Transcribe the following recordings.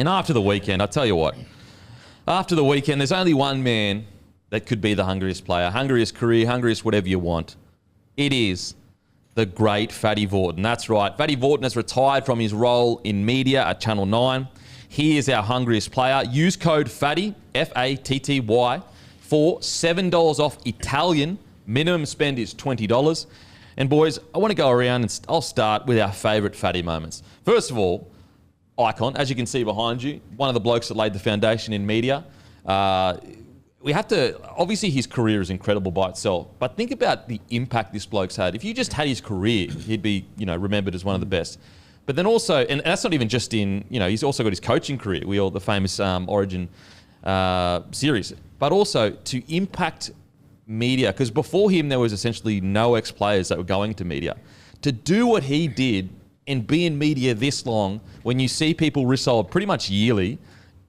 And after the weekend, I tell you what, after the weekend, there's only one man that could be the hungriest player, hungriest career, hungriest whatever you want. It is the great Fatty Vautin. That's right. Fatty Vautin has retired from his role in media at Channel 9. He is our hungriest player. Use code FATTY, F-A-T-T-Y, for $7 off Italian. Minimum spend is $20. And boys, I want to go around and I'll start with our favourite Fatty moments. First of all, icon, as you can see behind you, one of the blokes that laid the foundation in media. We have to, obviously his career is incredible by itself, but think about the impact this bloke's had. If you just had his career, he'd be, remembered as one of the best. But then also, and that's not even just in, he's also got his coaching career, the famous Origin series, but also to impact media, because before him there was essentially no ex-players that were going to media. To do what he did and be in media this long, when you see people resold pretty much yearly,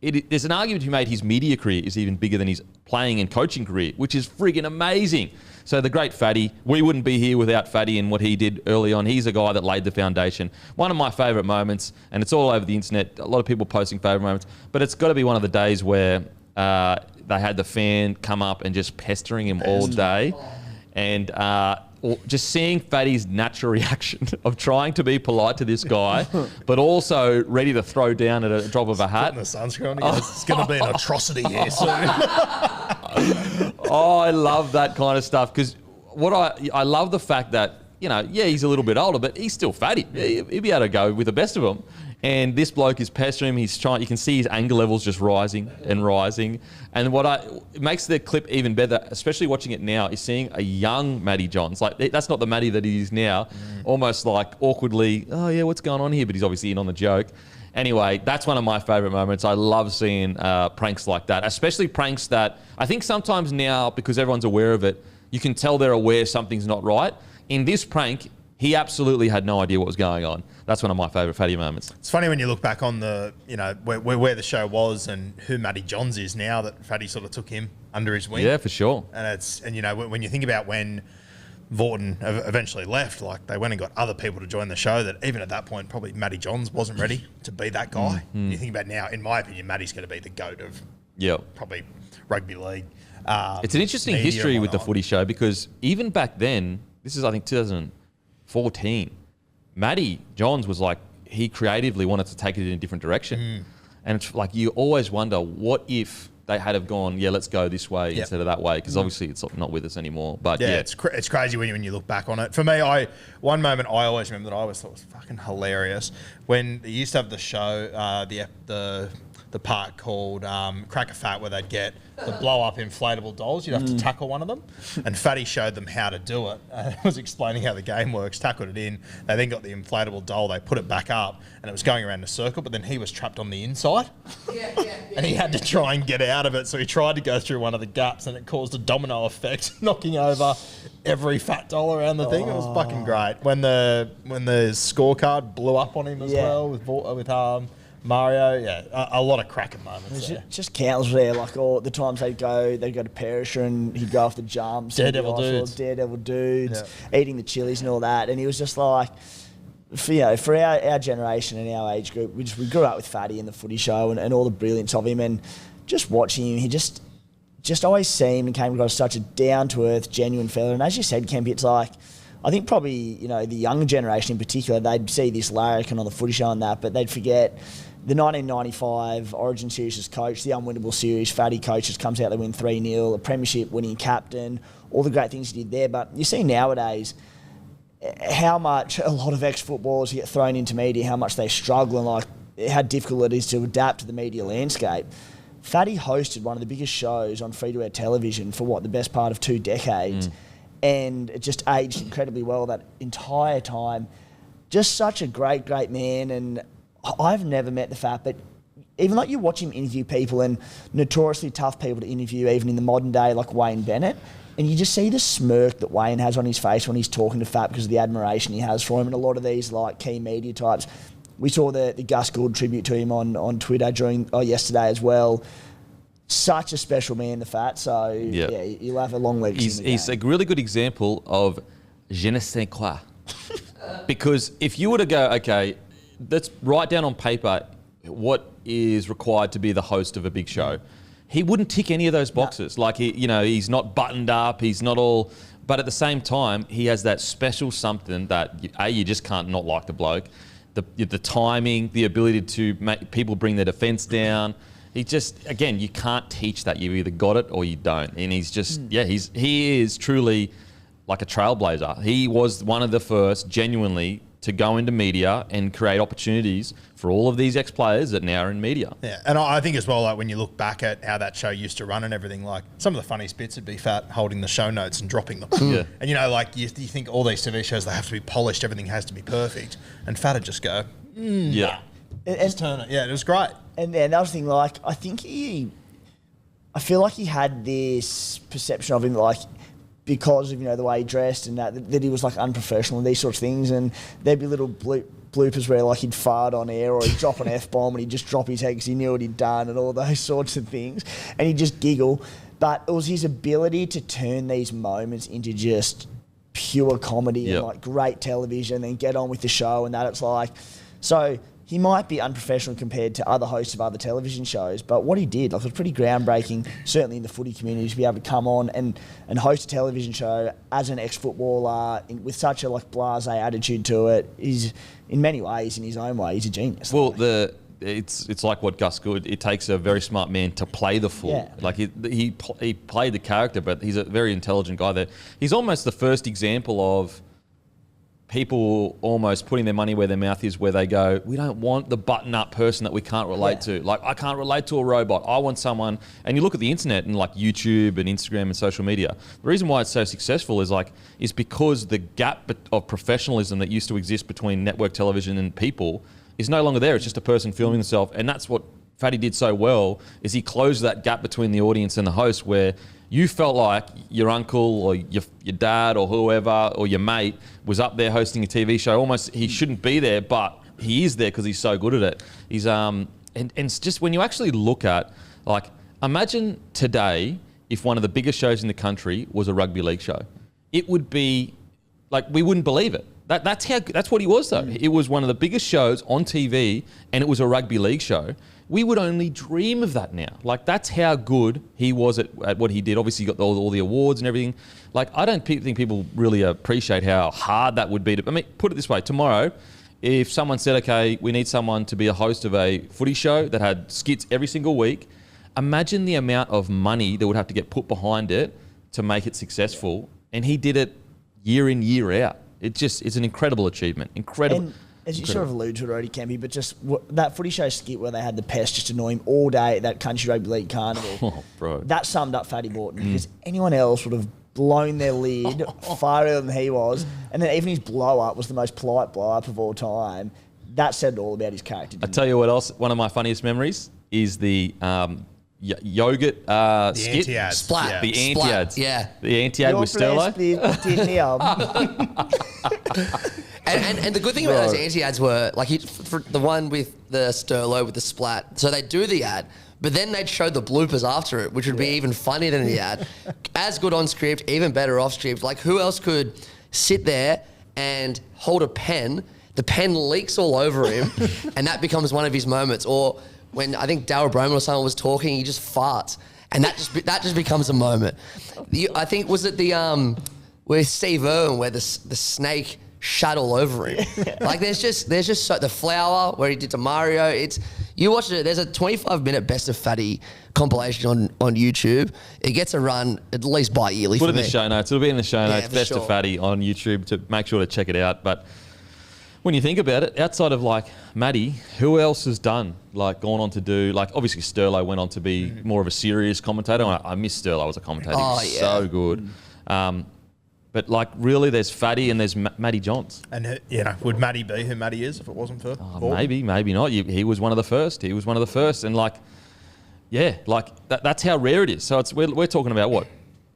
there's an argument to be made his media career is even bigger than his playing and coaching career, which is friggin' amazing. So the great Fatty, we wouldn't be here without Fatty and what he did early on. He's a guy that laid the foundation. One of my favourite moments, and it's all over the internet, a lot of people posting favourite moments, but it's got to be one of the days where they had the fan come up and just pestering him all day. And just seeing Fatty's natural reaction of trying to be polite to this guy, but also ready to throw down at a drop of a hat. Putting the sunscreen on, it's going to be an atrocity here soon. I love that kind of stuff, because I love the fact that, he's a little bit older, but he's still Fatty. He'd be able to go with the best of them. And this bloke is pestering him. He's trying. You can see his anger levels just rising and rising. And it makes the clip even better, especially watching it now, is seeing a young Matty Johns. Like, that's not the Matty that he is now. Almost like awkwardly, oh yeah, what's going on here? But he's obviously in on the joke. Anyway, that's one of my favourite moments. I love seeing pranks like that, especially pranks that I think sometimes now, because everyone's aware of it, you can tell they're aware something's not right. In this prank, he absolutely had no idea what was going on. That's one of my favourite Fatty moments. It's funny when you look back on the, where the show was and who Matty Johns is now, that Fatty sort of took him under his wing. Yeah, for sure. And when you think about when Vautin eventually left, like they went and got other people to join the show, that even at that point, probably Matty Johns wasn't ready to be that guy. You think about now, in my opinion, Matty's going to be the GOAT of probably rugby league. It's an interesting history with the Footy Show, because even back then, this is I think 2014, Matty Johns was like, he creatively wanted to take it in a different direction. And it's like, you always wonder, what if they had have gone, let's go this way instead of that way, because obviously it's not with us anymore. But it's crazy when you look back on it. For me, one moment I always remember that I always thought was fucking hilarious, when they used to have the show, the part called Crack a Fat, where they'd get the blow-up inflatable dolls. You'd have to tackle one of them. And Fatty showed them how to do it. Was explaining how the game works, tackled it in. They then got the inflatable doll, they put it back up, and it was going around in a circle, but then he was trapped on the inside. And he had to try and get out of it, so he tried to go through one of the gaps, and it caused a domino effect, knocking over every fat doll around the thing. It was fucking great. When the scorecard blew up on him as well with Mario, a lot of cracking moments there. Just countless there, like all the times they'd go to Perisher and he'd go off the jumps. Daredevil dudes, eating the chilies and all that. And he was just like, for our generation and our age group, we grew up with Fatty and the Footy Show and all the brilliance of him, and just watching him, he just always seemed and came across such a down-to-earth, genuine fella. And as you said, Kempy, it's like, I think probably, the younger generation in particular, they'd see this larrikin on the Footy Show and that, but they'd forget the 1995 Origin Series as coach, the unwinnable series, Fatty coaches, comes out, they win 3-0, a premiership winning captain, all the great things he did there. But you see nowadays how much a lot of ex-footballers get thrown into media, how much they struggle and like how difficult it is to adapt to the media landscape. Fatty hosted one of the biggest shows on free-to-air television for the best part of 2 decades. And it just aged incredibly well that entire time. Just such a great, great man. And I've never met the Fat, but even like you watch him interview people, and notoriously tough people to interview even in the modern day, like Wayne Bennett, and you just see the smirk that Wayne has on his face when he's talking to Fat because of the admiration he has for him. And a lot of these like key media types, we saw the Gus Gould tribute to him on Twitter yesterday as well. Such a special man, the Fat. So you'll have a long legacy. He's a really good example of je ne sais quoi. Because if you were to go, okay, let's write down on paper what is required to be the host of a big show. He wouldn't tick any of those boxes. Like, he's not buttoned up. He's not all... But at the same time, he has that special something that, you just can't not like the bloke. The timing, the ability to make people bring their defence down. He just, again, you can't teach that. You either got it or you don't. And he's just, he is truly like a trailblazer. He was one of the first, genuinely, to go into media and create opportunities for all of these ex-players that now are in media. Yeah, and I think as well, like when you look back at how that show used to run and everything, like some of the funniest bits would be Fat holding the show notes and dropping them. Yeah. And like you think all these TV shows, they have to be polished, everything has to be perfect. And Fat would just go, yeah. just turn it. Yeah, it was great. And then another thing, like, I feel like he had this perception of him, like, because of, the way he dressed and that he was, like, unprofessional and these sorts of things. And there'd be little bloopers where, like, he'd fart on air or he'd drop an F-bomb and he'd just drop his head because he knew what he'd done and all those sorts of things. And he'd just giggle. But it was his ability to turn these moments into just pure comedy and, like, great television and get on with the show and that. It's like... So... He might be unprofessional compared to other hosts of other television shows, but what he did, like, it was pretty groundbreaking, certainly in the footy community, to be able to come on and host a television show as an ex-footballer with such a, like, blasé attitude to it. Is, in many ways, in his own way, he's a genius. Well, it's like what Gus Gould. It takes a very smart man to play the fool. Yeah. Like he played the character, but he's a very intelligent guy. There, he's almost the first example of people almost putting their money where their mouth is, where they go, we don't want the button-up person that we can't relate to. Like, I can't relate to a robot. I want someone... And you look at the internet and, like, YouTube and Instagram and social media. The reason why it's so successful is because the gap of professionalism that used to exist between network television and people is no longer there. It's just a person filming themselves. And that's what Fatty did so well, is he closed that gap between the audience and the host, where you felt like your uncle or your dad or whoever or your mate was up there hosting a TV show. Almost he shouldn't be there, but he is there because he's so good at it. He's and it's just when you actually look at, like, imagine today if one of the biggest shows in the country was a rugby league show. It would be like, we wouldn't believe it. That's what he was though. It was one of the biggest shows on TV and it was a rugby league show. We would only dream of that now. Like, that's how good he was at what he did. Obviously, he got all the awards and everything. Like, I don't think people really appreciate how hard that would be. I mean, put it this way. Tomorrow, if someone said, okay, we need someone to be a host of a footy show that had skits every single week, imagine the amount of money that would have to get put behind it to make it successful. And he did it year in, year out. It's an incredible achievement. Incredible. And as you sort of alluded to it already, Campy, but just that footy show skit where they had the pest just annoy him all day at that country rugby league carnival. Oh, bro. That summed up Fatty Vautin, because anyone else would have blown their lid far earlier than he was. And then even his blow-up was the most polite blow-up of all time. That said all about his character. I tell you what else, one of my funniest memories is the yogurt The skit. anti-ads. Splat. Yeah. The anti-ads. Yeah. The anti-ad with Sterlo. And the good thing about those anti-ads were, like, for the one with the Sterlo with the splat, so they'd do the ad, but then they'd show the bloopers after it, which would be even funnier than the ad. As good on script, even better off script. Like, who else could sit there and hold a pen, the pen leaks all over him, and that becomes one of his moments? Or when I think Darryl Broman or someone was talking, he just farts, and that just becomes a moment. I think, was it the with Steve Irwin where the snake shat all over him? Like, there's just so, the flower where he did to Mario. You watch it. There's a 25-minute best of Fatty compilation on YouTube. It gets a run at least bi-yearly. Put for it in me. the show notes. It'll be in the show notes. for Best sure. of Fatty on YouTube, to make sure to check it out. But when you think about it, outside of, like, Matty, who else has gone on to do, like, obviously Sterlo went on to be more of a serious commentator. I miss Sterlo as a commentator. He was so good. But, like, really, there's Fatty and there's Matty Johns. And, would Matty be who Matty is if it wasn't for Vautin? Maybe not. He was one of the first. And, like, yeah, like, that's how rare it is. So we're talking about, what,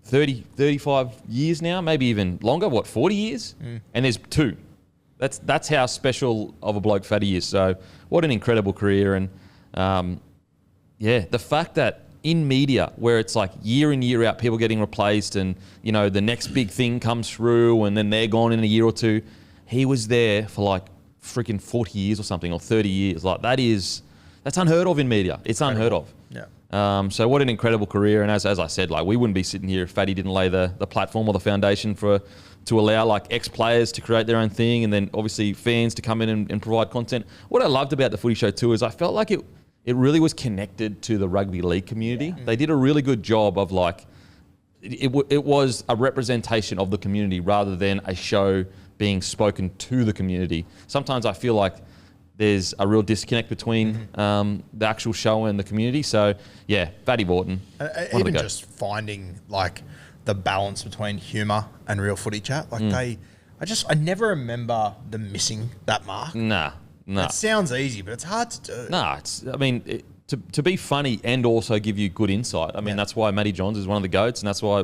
30, 35 years now? Maybe even longer? What, 40 years? And there's two. That's how special of a bloke Fatty is. So what an incredible career. And, the fact that in media, where it's like year in, year out, people getting replaced and, the next big thing comes through and then they're gone in a year or two, he was there for like freaking 40 years or something, or 30 years. Like, That's unheard of in media. It's unheard of. Yeah. So what an incredible career. And as I said, like we wouldn't be sitting here if Fatty didn't lay the platform or the foundation to allow like ex-players to create their own thing, and then obviously fans to come in and provide content. What I loved about the Footy Show too is I felt like it really was connected to the rugby league community. Yeah. They did a really good job of like, it was a representation of the community rather than a show being spoken to the community. Sometimes I feel like there's a real disconnect between the actual show and the community. So yeah, Fatty Vautin. Even just finding like the balance between humour and real footy chat. Like I never remember them missing that mark. Nah. It sounds easy, but it's hard to do. Nah, to be funny and also give you good insight. I mean, that's why Matty Johns is one of the GOATs, and that's why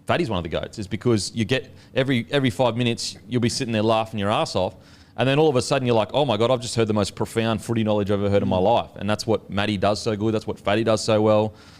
Fatty's one of the GOATs, is because you get every 5 minutes, you'll be sitting there laughing your ass off, and then all of a sudden you're like, oh my God, I've just heard the most profound footy knowledge I've ever heard in my life. And that's what Matty does so good. That's what Fatty does so well.